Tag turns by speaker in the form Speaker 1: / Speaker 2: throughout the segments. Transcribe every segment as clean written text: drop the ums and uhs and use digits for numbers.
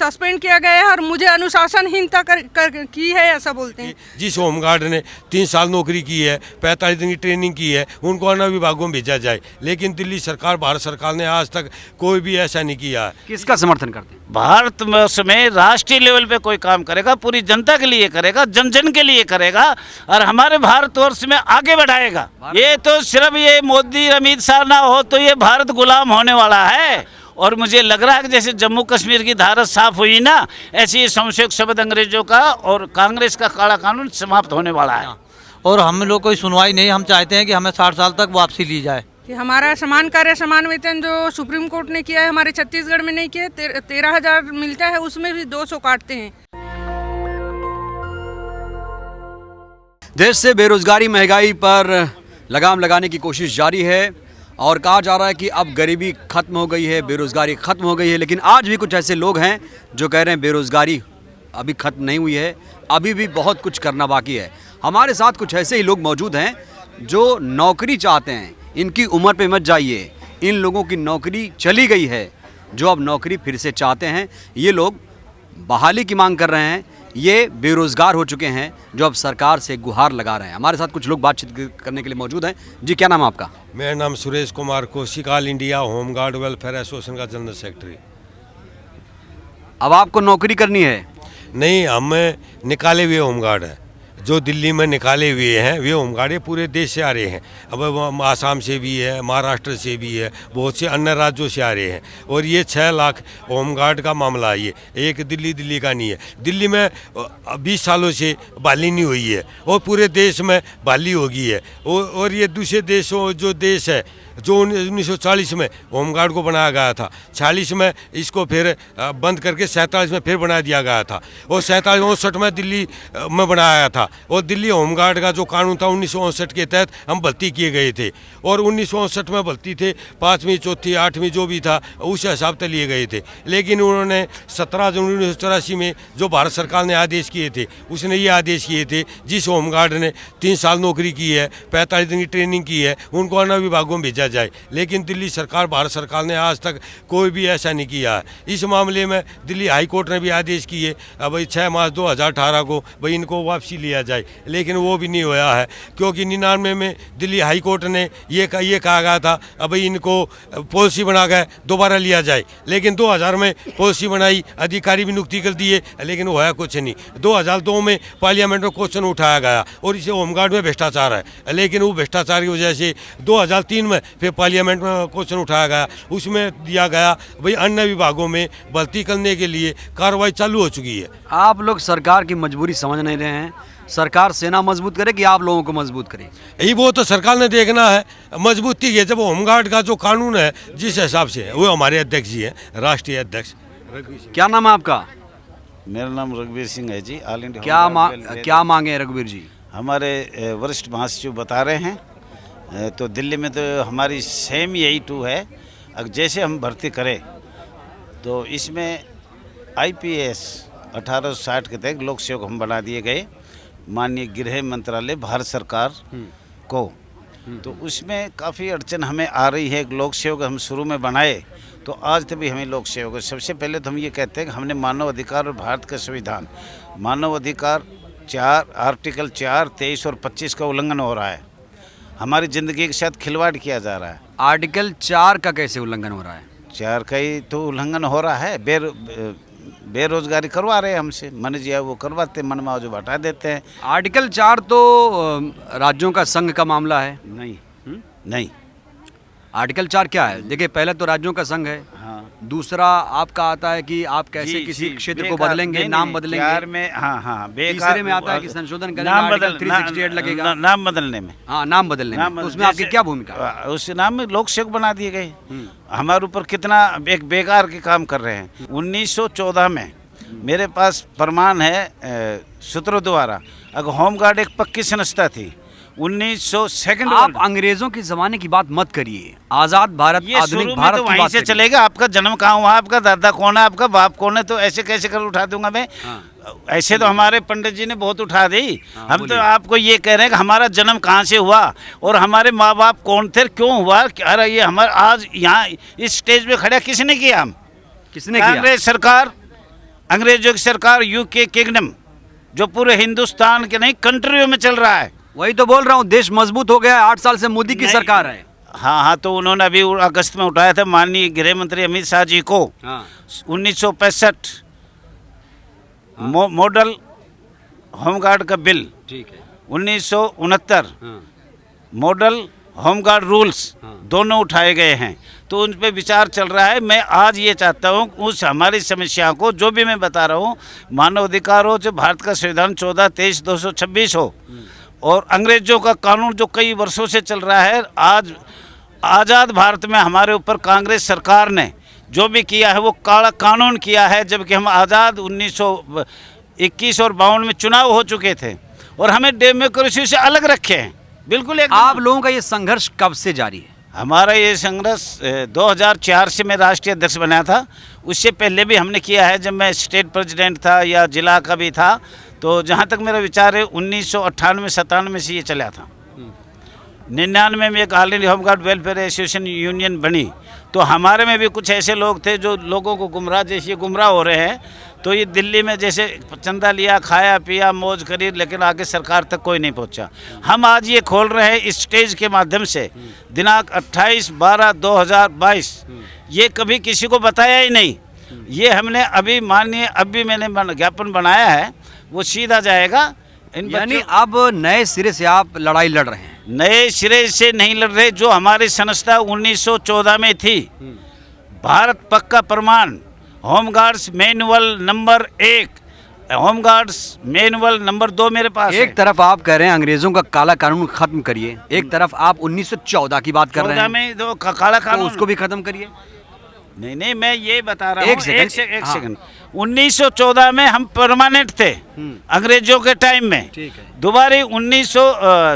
Speaker 1: Suspend किया गया है और मुझे अनुशासनहीनता की है ऐसा बोलते हैं।
Speaker 2: जिस होमगार्ड ने 3 साल नौकरी की है, 45 दिन की ट्रेनिंग की है, उनको अन्य विभागों में भेजा जाए। लेकिन दिल्ली सरकार, भारत सरकार ने आज तक कोई भी ऐसा नहीं किया है।
Speaker 3: किसका समर्थन करते हैं?
Speaker 4: भारतवर्ष में राष्ट्रीय लेवल पे कोई काम करेगा, पूरी जनता के लिए करेगा, जन जन के लिए करेगा और हमारे भारतवर्ष में आगे बढ़ाएगा। ये तो सिर्फ ये मोदी अमित शाह ना हो तो ये भारत गुलाम होने वाला है। और मुझे लग रहा है कि जैसे जम्मू कश्मीर की धारा साफ हुई ना, ऐसे ही संशय शब्द अंग्रेजों का और कांग्रेस का काला कानून समाप्त होने वाला है।
Speaker 5: और हम लोग कोई सुनवाई नहीं, हम चाहते हैं कि हमें 60 साल तक वापसी ली जाए।
Speaker 1: कि हमारा समान कार्य समान वेतन जो सुप्रीम कोर्ट ने किया है हमारे छत्तीसगढ़ में नहीं किया, 13,000 मिलता है, उसमें भी 200 काटते हैं।
Speaker 3: देश से बेरोजगारी महंगाई पर लगाम लगाने की कोशिश जारी है और कहा जा रहा है कि अब गरीबी खत्म हो गई है, बेरोजगारी खत्म हो गई है। लेकिन आज भी कुछ ऐसे लोग हैं जो कह रहे हैं बेरोजगारी अभी खत्म नहीं हुई है, अभी भी बहुत कुछ करना बाकी है। हमारे साथ कुछ ऐसे ही लोग मौजूद हैं जो नौकरी चाहते हैं। इनकी उम्र पे मत जाइए, इन लोगों की नौकरी चली गई है जो अब नौकरी फिर से चाहते हैं। ये लोग बहाली की मांग कर रहे हैं, ये बेरोजगार हो चुके हैं जो अब सरकार से गुहार लगा रहे हैं। हमारे साथ कुछ लोग बातचीत करने के लिए मौजूद हैं। जी, क्या नाम है आपका?
Speaker 2: मेरा नाम Suresh Kumar Kaushik, all India home guard welfare association का जनरल सेक्रेटरी।
Speaker 3: अब आपको नौकरी करनी है?
Speaker 2: नहीं, हम निकाले हुए होमगार्ड हैं, जो दिल्ली में निकाले हुए हैं वे होमगार्ड पूरे देश से आ रहे हैं। अब आसाम से भी है, महाराष्ट्र से भी है, बहुत से अन्य राज्यों से आ रहे हैं। और ये 6 लाख होमगार्ड का मामला है। ये एक दिल्ली का नहीं है। दिल्ली में 20 सालों से बहाली नहीं हुई है और पूरे देश में बहाली हो गई है। और ये दूसरे देशों जो देश है जो 1940 में होमगार्ड को बनाया गया था, 46 में इसको फिर बंद करके 47 में फिर बना दिया गया था और 67-69 में दिल्ली में बनाया गया था। और दिल्ली होमगार्ड का जो कानून था 1959 के तहत हम भर्ती किए गए थे और 1959 में भर्ती थे, 5वीं 4थी 8वीं जो भी था उस हिसाब से लिए गए थे। लेकिन उन्होंने 17 जनवरी 1984 में जो भारत सरकार ने आदेश किए थे, उसने ये आदेश किए थे जिस होमगार्ड ने 3 साल नौकरी की है, 45 दिन की ट्रेनिंग की है, उनको अन्य विभागों में भेजा जाए। लेकिन दिल्ली सरकार, भारत सरकार ने आज तक कोई भी ऐसा नहीं किया है। इस मामले में दिल्ली हाई कोर्ट ने भी आदेश किए भाई 6 मार्च 2018 को भाई इनको वापसी लिया जाए, लेकिन वो भी नहीं हुआ है क्योंकि 99 में दिल्ली हाई कोर्ट ने ये कहा गया था अब इनको पॉलिसी बना कर दोबारा लिया जाए। लेकिन 2000 में पॉलिसी बनाई, अधिकारी भी नियुक्ति कर दिए, लेकिन वो है कुछ नहीं। 2002 में पार्लियामेंट में क्वेश्चन उठाया गया और इसे होमगार्ड में भ्रष्टाचार है, लेकिन वो भ्रष्टाचार की वजह से 2003 में फिर पार्लियामेंट में क्वेश्चन उठाया गया, उसमें दिया गया भाई अन्य विभागों में भर्ती करने के लिए कार्रवाई चालू हो चुकी है।
Speaker 3: आप लोग सरकार की मजबूरी समझ नहीं रहे हैं। सरकार सेना मजबूत करे कि आप लोगों को मजबूत करे?
Speaker 2: यही वो तो सरकार ने देखना है। मजबूती है जब होमगार्ड का जो कानून है जिस हिसाब से वो हमारे अध्यक्ष जी हैं, राष्ट्रीय अध्यक्ष।
Speaker 3: क्या नाम है आपका?
Speaker 4: मेरा नाम रघुवीर सिंह है जी, ऑल इंडिया।
Speaker 3: क्या मांगे रघुवीर जी?
Speaker 4: हमारे वरिष्ठ महासचिव बता रहे हैं तो दिल्ली में तो हमारी सेम यही टू है। अब जैसे हम भर्ती करें तो इसमें IPS 1860 के तहत लोक सेवक हम बना दिए गए माननीय गृह मंत्रालय भारत सरकार को। तो उसमें काफ़ी अड़चन हमें आ रही है। लोक सेवक हम शुरू में बनाए तो आज तक भी हमें लोक सेवक, सबसे पहले तो हम ये कहते हैं कि हमने मानव अधिकार और भारत का संविधान, मानव अधिकार 4 आर्टिकल 4, 23 और 25 का उल्लंघन हो रहा है। हमारी ज़िंदगी के साथ खिलवाड़ किया जा रहा है।
Speaker 3: आर्टिकल 4 का कैसे उल्लंघन हो रहा है?
Speaker 4: 4 का ही तो उल्लंघन हो रहा है। बेरोजगारी करवा रहे हैं हमसे, मन जिया वो करवाते, मन माओ हटा देते हैं।
Speaker 3: आर्टिकल 4 तो राज्यों का संघ का मामला है।
Speaker 4: नहीं।
Speaker 3: आर्टिकल 4 क्या है? देखिए, पहले तो राज्यों का संघ है।
Speaker 4: हाँ।
Speaker 3: दूसरा आपका आता है कि आप कैसे किसी क्षेत्र को बदलेंगे, नाम बदलेंगे।
Speaker 4: 4 में हाँ
Speaker 3: तीसरे में आता है कि संशोधन करेंगे, आर्टिकल 368 लगेगा
Speaker 4: नाम बदलने में।
Speaker 3: हाँ, नाम बदलने में। तो उसमें आपकी क्या भूमिका?
Speaker 4: उस नाम में लोक सेवक बना दिए गए। हमारे ऊपर कितना एक बेकार के काम कर रहे हैं। 1914 में मेरे पास प्रमाण है सूत्रों द्वारा, अगर होमगार्ड एक पक्की संस्था थी। 1902
Speaker 3: आप अंग्रेजों के जमाने की बात मत करिए। आजाद भारत, आधुनिक भारत
Speaker 4: तो
Speaker 3: की
Speaker 4: वहीं
Speaker 3: बात
Speaker 4: से
Speaker 3: करिए।
Speaker 4: चलेगा। आपका जन्म कहाँ हुआ, आपका दादा कौन है, आपका बाप कौन है, तो ऐसे कैसे कर उठा दूंगा मैं? ऐसे तो हमारे पंडित जी ने बहुत उठा दी। हम तो आपको ये कह रहे हैं कि हमारा जन्म कहाँ से हुआ और हमारे माँ बाप कौन थे, क्यों हुआ। अरे ये हमारा आज यहाँ इस स्टेज पे खड़ा किसने किया? हम
Speaker 3: किसने किया?
Speaker 4: कांग्रेस सरकार अंग्रेजों की सरकार, यूके किंगडम, जो पूरे हिंदुस्तान के नहीं कंट्रियों में चल रहा है।
Speaker 3: वही तो बोल रहा हूँ, देश मजबूत हो गया है, 8 साल से मोदी की
Speaker 4: नहीं।
Speaker 3: सरकार है।
Speaker 4: हाँ हाँ, तो उन्होंने अभी अगस्त में उठाया था माननीय गृह मंत्री अमित शाह जी को।
Speaker 3: हाँ
Speaker 4: 1965 मॉडल होमगार्ड का बिल,
Speaker 3: ठीक है।
Speaker 4: 1969
Speaker 3: हाँ
Speaker 4: मॉडल होमगार्ड रूल्स,
Speaker 3: हाँ।
Speaker 4: दोनों उठाए गए हैं, तो उन पे विचार चल रहा है। मैं आज ये चाहता हूँ उस हमारी समस्या को, जो भी मैं बता रहा हूँ, मानव अधिकार हो, जो भारत का संविधान 14-23-226 हो, और अंग्रेजों का कानून जो कई वर्षों से चल रहा है, आज आज़ाद भारत में हमारे ऊपर कांग्रेस सरकार ने जो भी किया है वो काला कानून किया है, जबकि हम आज़ाद 1921 और 52 में चुनाव हो चुके थे और हमें डेमोक्रेसी से अलग रखे हैं। बिल्कुल एकदम।
Speaker 3: आप लोगों का ये संघर्ष कब से जारी है?
Speaker 4: हमारा ये संघर्ष 2004 से मैं राष्ट्रीय अध्यक्ष बना था। उससे पहले भी हमने किया है, जब मैं स्टेट प्रेसिडेंट था या जिला का भी था। तो जहाँ तक मेरा विचार है 1998-97 से ये चला था। 99 में एक all India home guard welfare association union बनी, तो हमारे में भी कुछ ऐसे लोग थे जो लोगों को गुमराह जैसे गुमराह हो रहे हैं। तो ये दिल्ली में जैसे चंदा लिया, खाया पिया, मौज करी, लेकिन आगे सरकार तक कोई नहीं पहुंचा। हम आज ये खोल रहे हैं इस स्टेज के माध्यम से, दिनांक 28/12/2022। ये कभी किसी को बताया ही नहीं। ये हमने अभी अभी मैंने ज्ञापन बनाया है, वो सीधा जाएगा।
Speaker 3: यानी अब नए सिरे से आप लड़ाई लड़ रहे हैं?
Speaker 4: नए सिरे से नहीं लड़ रहे। जो हमारी संस्था 1914 में थी, भारत पक्का प्रमाण, home guards manual number 1, home guards manual number 2 मेरे पास
Speaker 3: एक तरफ आप कह रहे हैं अंग्रेजों का काला कानून खत्म करिए, एक तरफ आप 1914 की बात कर रहे हैं।
Speaker 4: 14 में तो काला
Speaker 3: तो
Speaker 4: कानून,
Speaker 3: उसको भी खत्म करिए।
Speaker 4: नहीं, मैं ये बता रहा हूँ।
Speaker 3: एक
Speaker 4: एक सेकंड। 1914 में हम परमानेंट थे अंग्रेजों के टाइम में।
Speaker 3: ठीक है।
Speaker 4: दोबारा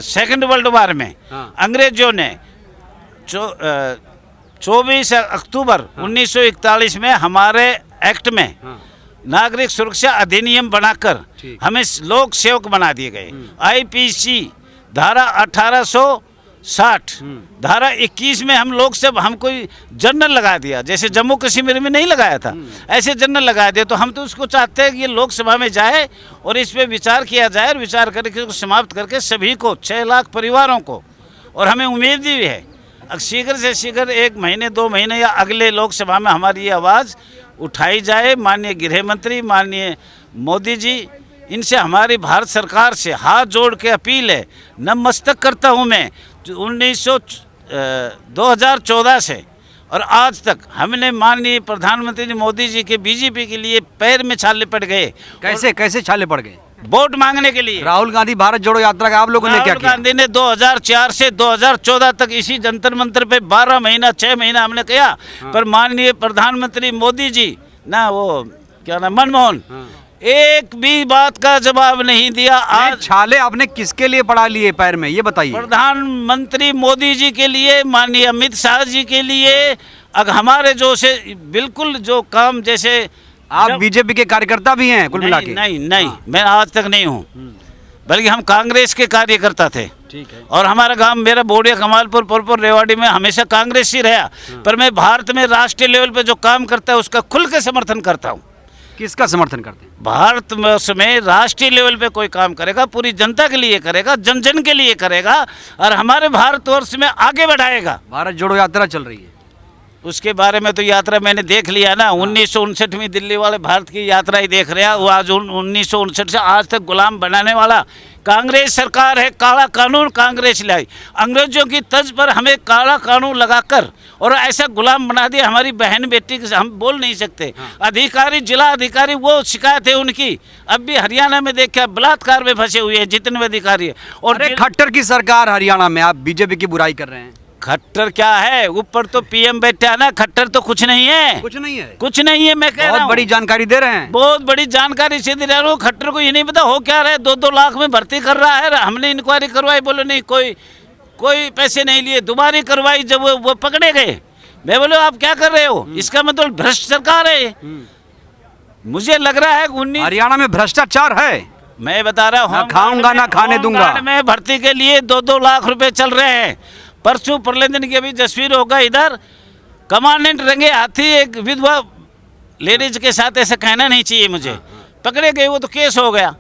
Speaker 4: 2nd वर्ल्ड वार में अंग्रेजों ने 24 अक्टूबर 1941 में हमारे एक्ट में नागरिक सुरक्षा अधिनियम बनाकर हमें लोक सेवक बना दिए गए। आईपीसी धारा 1860 धारा 21 में हम लोग सब हम कोई जनरल लगा दिया, जैसे जम्मू कश्मीर में नहीं लगाया था, ऐसे जनरल लगा दिया। तो हम तो उसको चाहते हैं कि ये लोकसभा में जाए और इस पे विचार किया जाए, और विचार करके उसको समाप्त करके सभी को 6 लाख परिवारों को, और हमें उम्मीद भी है शीघ्र से शीघ्र 1 महीने 2 महीने या अगले लोकसभा में हमारी ये आवाज़ उठाई जाए। माननीय गृह मंत्री, माननीय मोदी जी, इनसे हमारी भारत सरकार से हाथ जोड़ के अपील है, नतमस्तक करता हूँ मैं। 2014 से और आज तक हमने माननीय प्रधानमंत्री मोदी जी के बीजेपी के लिए पैर में छाले पड़ गए।
Speaker 3: कैसे छाले पड़ गए?
Speaker 4: वोट मांगने के लिए।
Speaker 3: राहुल गांधी भारत जोड़ो यात्रा का आप लोगों ने क्या किया?
Speaker 4: गांधी ने 2004 से 2014 तक इसी जंतर मंतर पे 12 महीना 6 महीना हमने किया। पर माननीय प्रधानमंत्री मोदी जी ना, वो क्या नाम, मनमोहन, एक भी बात का जवाब नहीं दिया। आज
Speaker 3: छाले आपने किसके लिए पड़ा लिए पैर में, ये बताइए?
Speaker 4: प्रधानमंत्री मोदी जी के लिए, माननीय अमित शाह जी के लिए। अगर हमारे जो से बिल्कुल जो काम, जैसे
Speaker 3: आप बीजेपी के कार्यकर्ता भी हैं कुल मिला के?
Speaker 4: नहीं, मैं आज तक नहीं हूँ, बल्कि हम कांग्रेस के कार्यकर्ता थे।
Speaker 3: ठीक है।
Speaker 4: और हमारा गांव, मेरा बोडिया, कमालपुर, पुरपुर, रेवाड़ी में हमेशा कांग्रेस ही रहा। पर मैं भारत में राष्ट्रीय लेवल पे जो काम करता है उसका खुल के समर्थन करता हूँ।
Speaker 3: किसका समर्थन करते हैं?
Speaker 4: भारत में राष्ट्रीय लेवल पे कोई काम करेगा, पूरी जनता के लिए करेगा, जन जन के लिए करेगा, और हमारे भारतवर्ष में आगे बढ़ाएगा।
Speaker 3: भारत जोड़ो यात्रा चल रही है,
Speaker 4: उसके बारे में तो यात्रा मैंने देख लिया ना। 1959 में दिल्ली वाले भारत की यात्रा ही देख रहे हैं। वो आज 1959 से आज तक गुलाम बनाने वाला कांग्रेस सरकार है। काला कानून कांग्रेस लाई, अंग्रेजों की तर्ज पर हमें काला कानून लगाकर और ऐसा गुलाम बना दिया। हमारी बहन बेटी के हम बोल नहीं सकते। अधिकारी, जिला अधिकारी, वो शिकायत है उनकी। अब भी हरियाणा में देखा बलात्कार में फंसे हुए हैं जितने भी अधिकारी। और
Speaker 3: खट्टर की सरकार हरियाणा में, आप बीजेपी की बुराई कर रहे हैं।
Speaker 4: खट्टर क्या है? ऊपर तो पीएम बैठा है ना, खट्टर तो कुछ नहीं है।
Speaker 3: कुछ नहीं है,
Speaker 4: कुछ नहीं है। मैं कह रहा हूँ,
Speaker 3: बहुत बड़ी जानकारी दे रहे हैं।
Speaker 4: बहुत बड़ी जानकारी से दे रहा हूँ। खट्टर को ये नहीं पता हो क्या रहा है, 2-2 लाख में भर्ती कर रहा है। हमने इंक्वायरी करवाई, बोलो नहीं, कोई पैसे नहीं लिए। दोबारा करवाई, जब वो पकड़े गए, मैं बोलो आप क्या कर रहे हो? इसका मतलब भ्रष्ट सरकार है। मुझे लग रहा है
Speaker 3: हरियाणा में भ्रष्टाचार है।
Speaker 4: मैं बता रहा हूँ,
Speaker 3: ना खाऊंगा ना खाने दूंगा।
Speaker 4: में भर्ती के लिए 2-2 लाख रुपए चल रहे हैं। परसों परले दिन की अभी तस्वीर होगा, इधर कमांडेंट रंगे हाथी एक विधवा लेडीज के साथ ऐसा कहना नहीं चाहिए मुझे। पकड़े गए वो तो केस हो गया,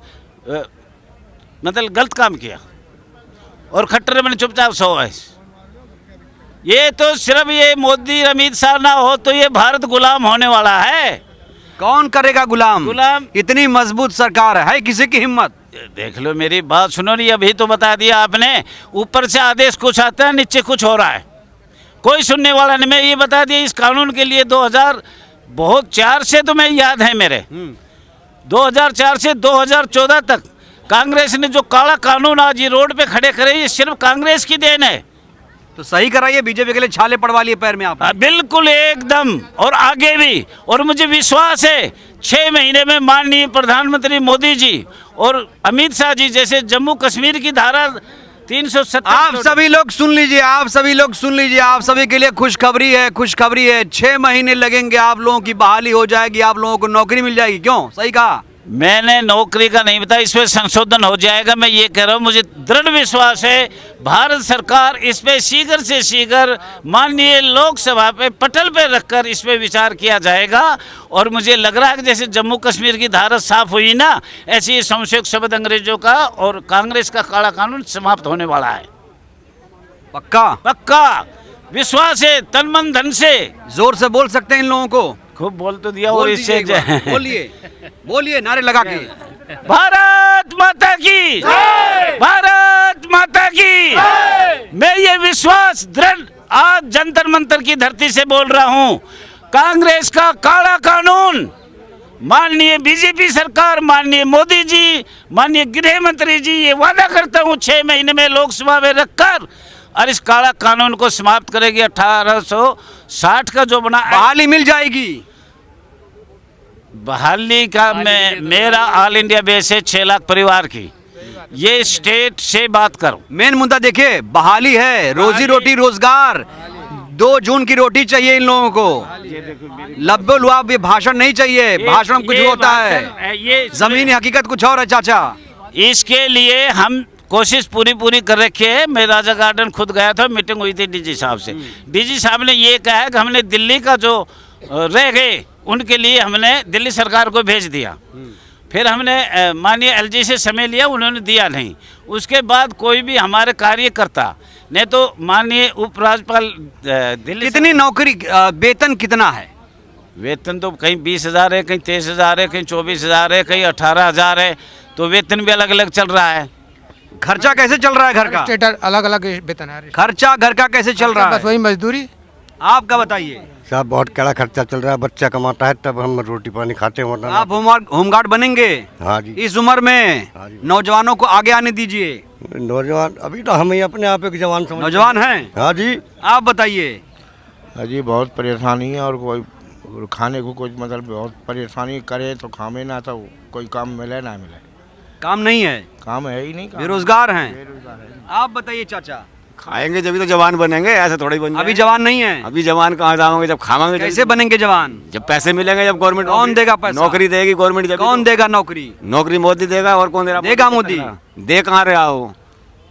Speaker 4: मतलब गलत काम किया, और खट्टर मैंने चुपचाप सो है। ये तो सिर्फ ये मोदी अमित शाह ना हो तो ये भारत गुलाम होने वाला है।
Speaker 3: कौन करेगा गुलाम?
Speaker 4: गुलाम
Speaker 3: इतनी मजबूत सरकार है किसी की हिम्मत?
Speaker 4: देख लो, मेरी बात सुनो नहीं, अभी तो बता दिया आपने, ऊपर से आदेश कुछ आता है, नीचे कुछ हो रहा है, कोई सुनने वाला नहीं। मैं ये बता दिया, इस कानून के लिए 2004 से तो मैं याद है मेरे, 2004 से 2014 तक कांग्रेस ने जो काला कानून आज ये रोड पे खड़े करे, ये सिर्फ कांग्रेस की देन है।
Speaker 3: तो सही कराइए, बीजेपी के लिए छाले पड़वा लिए पैर में आप।
Speaker 4: बिल्कुल एकदम, और आगे भी। और मुझे विश्वास है 6 महीने में माननीय प्रधानमंत्री मोदी जी और अमित शाह जी जैसे जम्मू कश्मीर की धारा 370।
Speaker 3: आप सभी लोग सुन लीजिए, आप सभी लोग सुन लीजिए, आप सभी के लिए खुशखबरी है, खुशखबरी है। 6 महीने लगेंगे, आप लोगों की बहाली हो जाएगी, आप लोगों को नौकरी मिल जाएगी। क्यों? सही कहा
Speaker 4: मैंने, नौकरी का नहीं बताया, इसमें संशोधन हो जाएगा। मैं ये कह रहा हूँ, मुझे दृढ़ विश्वास है भारत सरकार इस पे शीघ्र से शीघ्र माननीय लोकसभा पे पटल पे रखकर इस पे विचार किया जाएगा। और मुझे लग रहा है कि जैसे जम्मू कश्मीर की धारा साफ हुई ना, ऐसे ही संशोधक शब्द अंग्रेजों का और कांग्रेस का काला कानून समाप्त होने वाला है।
Speaker 3: पक्का?
Speaker 4: पक्का विश्वास है, तन मन धन से।
Speaker 3: जोर से बोल सकते हैं इन लोगों को?
Speaker 4: खूब बोल तो दिया, और इससे
Speaker 3: बोलिए, बोलिए नारे लगा के।
Speaker 4: भारत माता की, भारत माता की। मैं ये विश्वास दृढ़ आज जंतर मंतर की धरती से बोल रहा हूँ, कांग्रेस का काला कानून माननीय बीजेपी सरकार, माननीय मोदी जी, माननीय गृह मंत्री जी, ये वादा करता हूँ 6 महीने में लोकसभा में रखकर और इस काला कानून को समाप्त करेगी। 1860 का जो बना,
Speaker 3: बहाली मिल जाएगी।
Speaker 4: बहाली का मेरा ऑल इंडिया बेस है 6 लाख परिवार की। ये स्टेट से बात करो।
Speaker 3: मेन मुद्दा देखिए, बहाली है, रोजी रोटी रोजगार। 2 जून की रोटी चाहिए इन लोगों को। लब्बो लुआब ये भाषण नहीं चाहिए, भाषण में कुछ होता है,
Speaker 4: ये
Speaker 3: जमीनी हकीकत कुछ और है चाचा।
Speaker 4: इसके लिए हम कोशिश पूरी कर रखी है। मैं राजा गार्डन खुद गया था, मीटिंग हुई थी डीजी साहब से। डीजी साहब ने ये कहा है कि हमने दिल्ली का जो रह गए उनके लिए हमने दिल्ली सरकार को भेज दिया। फिर हमने माननीय एलजी से समय लिया, उन्होंने दिया नहीं। उसके बाद कोई भी हमारे कार्यकर्ता नहीं तो माननीय उपराज्यपाल दिल्ली।
Speaker 3: कितनी नौकरी, वेतन कितना है?
Speaker 4: वेतन तो कहीं 20,000 है, कहीं 23,000 है, कहीं 24,000 है, कहीं 18,000 है, तो वेतन भी अलग अलग चल रहा है।
Speaker 3: खर्चा कैसे चल रहा है घर का?
Speaker 6: स्टेट अलग अलग वेतन है।
Speaker 3: खर्चा घर का कैसे चल रहा है?
Speaker 6: बस वही मजदूरी।
Speaker 3: आपका बताइए
Speaker 7: साहब। बहुत कड़ा खर्चा चल रहा है, बच्चा कमाता है तब हम रोटी पानी खाते हैं, वरना
Speaker 3: आप होमगार्ड बनेंगे?
Speaker 7: हाँ जी।
Speaker 3: इस उम्र में
Speaker 7: हाँ जी।
Speaker 3: नौजवानों को आगे आने दीजिए।
Speaker 7: नौजवान अभी तो हम ही अपने आप एक जवान समझ।
Speaker 3: नौजवान हैं?
Speaker 7: हाँ जी।
Speaker 3: आप बताइए।
Speaker 8: जी बहुत परेशानी है, और कोई खाने को कुछ मतलब बहुत परेशानी करे तो खामे ना, तो कोई काम मिले ना मिले।
Speaker 3: काम नहीं है,
Speaker 8: काम है ही नहीं,
Speaker 3: बेरोजगार हैं। आप बताइए चाचा।
Speaker 9: खाएंगे जब तो जवान बनेंगे, ऐसे थोड़ी बन
Speaker 3: अभी जवान नहीं है?
Speaker 9: अभी जवान कहाँ जाओगे? जब खावांगे
Speaker 3: कैसे बनेंगे जवान?
Speaker 9: जब पैसे मिलेंगे, जब गवर्नमेंट
Speaker 3: कौन देगा पैसा?
Speaker 9: नौकरी देगी गवर्नमेंट। जब
Speaker 3: कौन देगा नौकरी?
Speaker 9: नौकरी मोदी देगा, और कौन
Speaker 3: देगा? मोदी
Speaker 9: दे कहाँ रहा हो?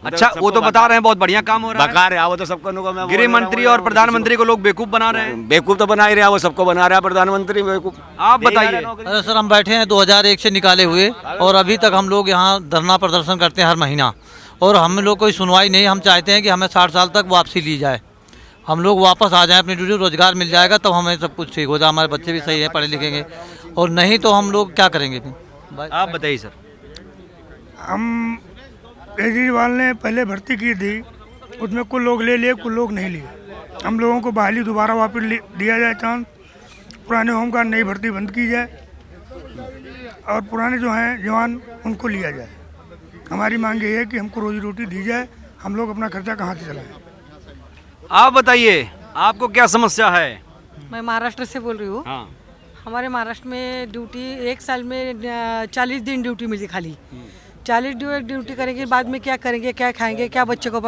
Speaker 3: अच्छा, वो तो बता रहे हैं बहुत बढ़िया काम हो रहा है।
Speaker 9: बका रहा वो तो सबको।
Speaker 3: गृह मंत्री और प्रधानमंत्री को लोग बेवकूफ बना रहे हैं।
Speaker 9: बेवकूफ तो बना ही रहा, वो सबको बना रहा है प्रधानमंत्री बेवकूफ।
Speaker 3: आप बताइए।
Speaker 5: अरे सर, हम बैठे हैं 2001 से निकाले हुए, और अभी तक हम लोग यहाँ धरना प्रदर्शन करते हैं हर महीना, और हम लोग कोई सुनवाई नहीं। हम चाहते हैं कि हमें 60 साल तक वापसी ली जाए, हम लोग वापस आ जाएं अपनी ड्यूटी, रोजगार मिल जाएगा तब हमें सब कुछ ठीक हो जाए, हमारे बच्चे भी सही है, पढ़े लिखेंगे, और नहीं तो हम लोग क्या करेंगे फिर?
Speaker 3: आप बताइए सर।
Speaker 10: हम केजरीवाल ने पहले भर्ती की थी, उसमें कुछ लोग ले लिए, कुछ लोग नहीं लिए। हम लोगों को बहाली दोबारा वापस दिया जाए चांस, पुराने होमगार्ड नई भर्ती बंद की जाए, और पुराने जो हैं जवान उनको लिया जाए। हमारी मांग ये है कि हमको रोजी रोटी दी जाए, हम लोग अपना खर्चा कहाँ से चलाएं।
Speaker 3: आप बताइए, आपको क्या समस्या है?
Speaker 11: मैं महाराष्ट्र से बोल रही हूँ।
Speaker 3: हाँ।
Speaker 11: हमारे महाराष्ट्र में ड्यूटी 1 साल में 40 दिन ड्यूटी मिली खाली। 40 ड्यूटी करेंगे, बाद में क्या करेंगे, क्या खाएंगे, क्या बच्चे को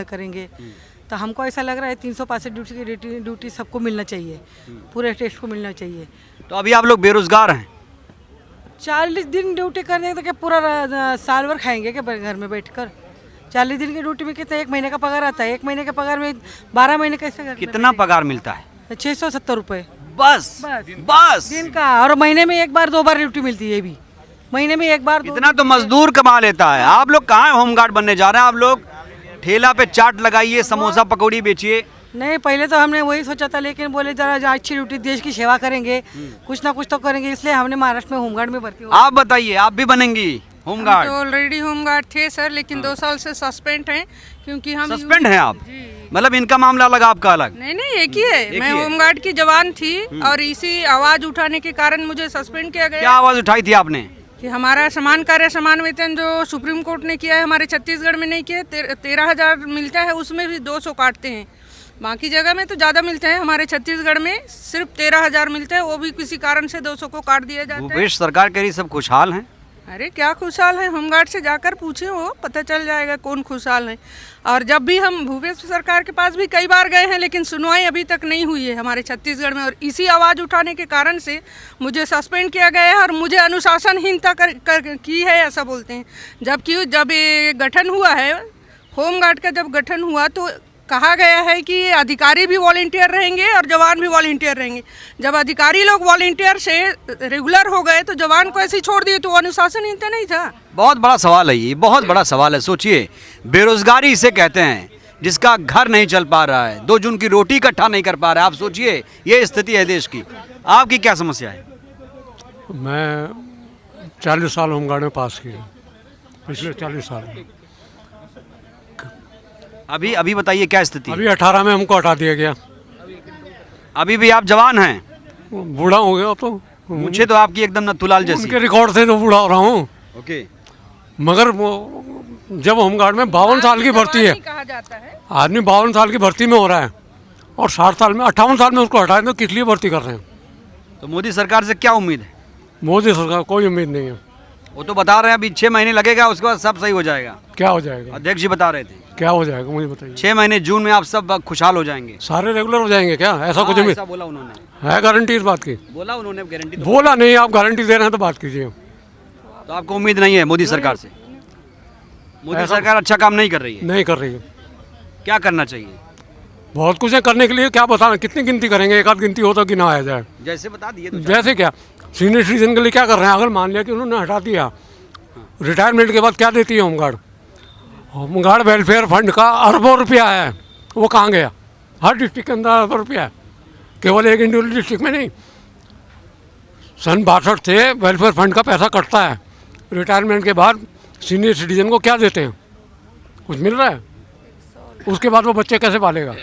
Speaker 11: करेंगे। तो हमको ऐसा लग रहा है 365 ड्यूटी सबको मिलना चाहिए, पूरे टेस्ट को मिलना चाहिए।
Speaker 3: तो अभी आप लोग बेरोजगार हैं?
Speaker 11: 40 दिन ड्यूटी करने तो क्या पूरा साल भर खाएंगे क्या घर में बैठकर? 40 दिन की ड्यूटी में कितना 1 महीने का पगार आता है, 1 महीने के पगार में 12 महीने कैसे?
Speaker 3: कितना पगार मिलता है?
Speaker 11: 670 रुपये।
Speaker 3: बस बस
Speaker 11: दिन का, और महीने में एक बार 2 बार ड्यूटी मिलती है, ये भी महीने में एक बार
Speaker 3: इतना तो मजदूर कमा लेता है। आप लोग कहाँ होमगार्ड बनने जा रहे हैं? आप लोग ठेला पे चाट लगाइए, समोसा पकौड़ी बेचिए।
Speaker 11: नहीं, पहले तो हमने वही सोचा था, लेकिन बोले जरा अच्छी ड्यूटी, देश की सेवा करेंगे, कुछ ना कुछ तो करेंगे, इसलिए हमने महाराष्ट्र में होमगार्ड में भर्ती हो।
Speaker 3: आप बताइए, आप भी बनेंगी होमगार्ड?
Speaker 1: तो ऑलरेडी होमगार्ड थे सर, लेकिन 2 साल से सस्पेंड हैं क्योंकि हम
Speaker 3: सस्पेंड हैं आप? मतलब इनका मामला अलग, आपका अलग?
Speaker 1: नहीं नहीं, एक ही है। मैं होमगार्ड की जवान थी और इसी आवाज उठाने के कारण मुझे सस्पेंड किया गया।
Speaker 3: क्या आवाज उठाई थी आपने?
Speaker 1: कि हमारा समान कार्य समान वेतन जो सुप्रीम कोर्ट ने किया है हमारे छत्तीसगढ़ में नहीं किया। 13,000 मिलता है, उसमें भी 200 काटते हैं। बाकी जगह में तो ज़्यादा मिलते हैं, हमारे छत्तीसगढ़ में सिर्फ 13,000 मिलता है, वो भी किसी कारण से 200 को काट दिया जाता है।
Speaker 3: भूपेश सरकार कह रही सब खुशहाल हैं।
Speaker 1: अरे क्या खुशहाल है, होमगार्ड से जाकर पूछे, वो पता चल जाएगा कौन खुशहाल है। और जब भी हम भूपेश सरकार के पास भी कई बार गए हैं, लेकिन सुनवाई अभी तक नहीं हुई है हमारे छत्तीसगढ़ में। और इसी आवाज़ उठाने के कारण से मुझे सस्पेंड किया गया है और मुझे अनुशासनहीनता की है, ऐसा बोलते हैं। जबकि जब ये गठन हुआ है, होमगार्ड का जब गठन हुआ तो कहा गया है कि अधिकारी भी वॉलंटियर रहेंगे और जवान भी वॉलंटियर रहेंगे। जब अधिकारी लोग वॉलंटियर से रेगुलर हो गए तो जवान को ऐसे ही छोड़ दिए, तो अनुशासनहीनता नहीं था।
Speaker 3: बहुत बड़ा सवाल है ये, बहुत बड़ा सवाल है। सोचिए, बेरोजगारी इसे कहते हैं जिसका घर नहीं चल पा रहा है, 2 जून की रोटी इकट्ठा नहीं कर पा रहा है। आप सोचिए, ये स्थिति है देश की। आपकी क्या समस्या है?
Speaker 12: मैं 40 साल होमगार्ड में पास किया, पिछले 40 साल।
Speaker 3: अभी बताइए क्या स्थिति?
Speaker 12: अभी 18 में हमको हटा दिया गया।
Speaker 3: अभी भी आप जवान हैं?
Speaker 12: बूढ़ा हो गया तो।
Speaker 3: मुझे तो आपकी एकदम नथुलाल जैसी।
Speaker 12: उनके रिकॉर्ड से तो बूढ़ा हो रहा हूँ।
Speaker 3: ओके।
Speaker 12: मगर जब होमगार्ड में 52 साल की भर्ती है, आदमी 52 साल की भर्ती में हो रहा है और 60 साल में 58 साल में उसको हटाए, तो किस लिए भर्ती कर रहे हैं?
Speaker 3: तो मोदी सरकार से क्या उम्मीद है?
Speaker 12: मोदी सरकार कोई उम्मीद नहीं है।
Speaker 3: वो तो बता रहे हैं अभी 6 महीने लगेगा, उसके बाद सब सही हो जाएगा।
Speaker 12: क्या हो जाएगा?
Speaker 3: अध्यक्ष जी बता रहे थे।
Speaker 12: क्या हो जाएगा मुझे बताइए?
Speaker 3: 6 महीने, जून में आप सब खुशहाल हो जाएंगे,
Speaker 12: सारे रेगुलर हो जाएंगे क्या? ऐसा कुछ नहीं,
Speaker 3: ऐसा बोला उन्होंने।
Speaker 12: है गारंटी इस बात की?
Speaker 3: बोला उन्होंने, गारंटी तो
Speaker 12: बोला नहीं। आप गारंटी दे रहे हैं तो बात कीजिए।
Speaker 3: तो आपको उम्मीद नहीं है मोदी सरकार से? मोदी सरकार अच्छा काम नहीं कर रही है?
Speaker 12: नहीं कर रही है।
Speaker 3: क्या करना चाहिए?
Speaker 12: बहुत कुछ है करने के लिए। क्या बताना, कितनी गिनती करेंगे? एक आध गिनती हो तो गिनाया जाए।
Speaker 3: जैसे बता दिए तो।
Speaker 12: जैसे क्या सीनियर सिटीजन के लिए क्या कर रहे हैं? अगर मान लिया कि उन्होंने हटा दिया, रिटायरमेंट के बाद क्या देती है होमगार्ड? होमगार्ड वेलफेयर फंड का अरबों रुपया है, वो कहाँ गया? हर डिस्ट्रिक्ट के अंदर अरबों रुपया है, केवल एक इंडिविजुअल डिस्ट्रिक्ट में नहीं। सन 62 से वेलफेयर फंड का पैसा कटता है। रिटायरमेंट के बाद सीनियर सिटीजन को क्या देते हैं? कुछ मिल रहा है? उसके बाद वो बच्चे कैसे पालेगा?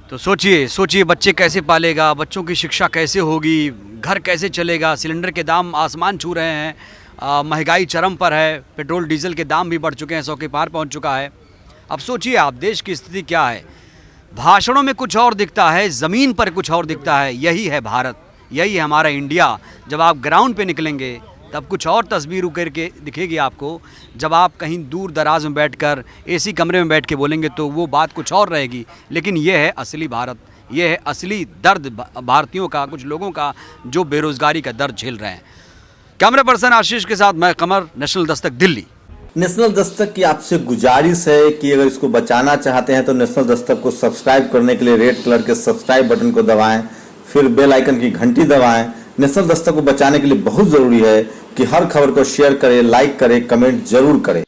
Speaker 3: तो सोचिए बच्चे कैसे पालेगा, बच्चों की शिक्षा कैसे होगी, घर कैसे चलेगा? सिलेंडर के दाम आसमान छू रहे हैं, महंगाई चरम पर है, पेट्रोल डीजल के दाम भी बढ़ चुके हैं, 100 के पार पहुंच चुका है। अब सोचिए आप, देश की स्थिति क्या है। भाषणों में कुछ और दिखता है, ज़मीन पर कुछ और दिखता है। यही है भारत, यही है हमारा इंडिया। जब आप ग्राउंड पे निकलेंगे तब कुछ और तस्वीर उकेर के दिखेगी आपको। जब आप कहीं दूर दराज में बैठकर एसी कमरे में बैठ के बोलेंगे तो वो बात कुछ और रहेगी। लेकिन ये है असली भारत, ये है असली दर्द भारतीयों का, कुछ लोगों का जो बेरोज़गारी का दर्द झेल रहे हैं। कैमरा पर्सन आशीष के साथ मैं कमर, नेशनल दस्तक, दिल्ली।
Speaker 13: नेशनल दस्तक की आपसे गुजारिश है कि अगर इसको बचाना चाहते हैं तो नेशनल दस्तक को सब्सक्राइब करने के लिए रेड कलर के सब्सक्राइब बटन को दबाएं, फिर बेल आइकन की घंटी दबाएं। नेशनल दस्तक को बचाने के लिए बहुत जरूरी है कि हर खबर को शेयर करें, लाइक करें, कमेंट जरूर करें।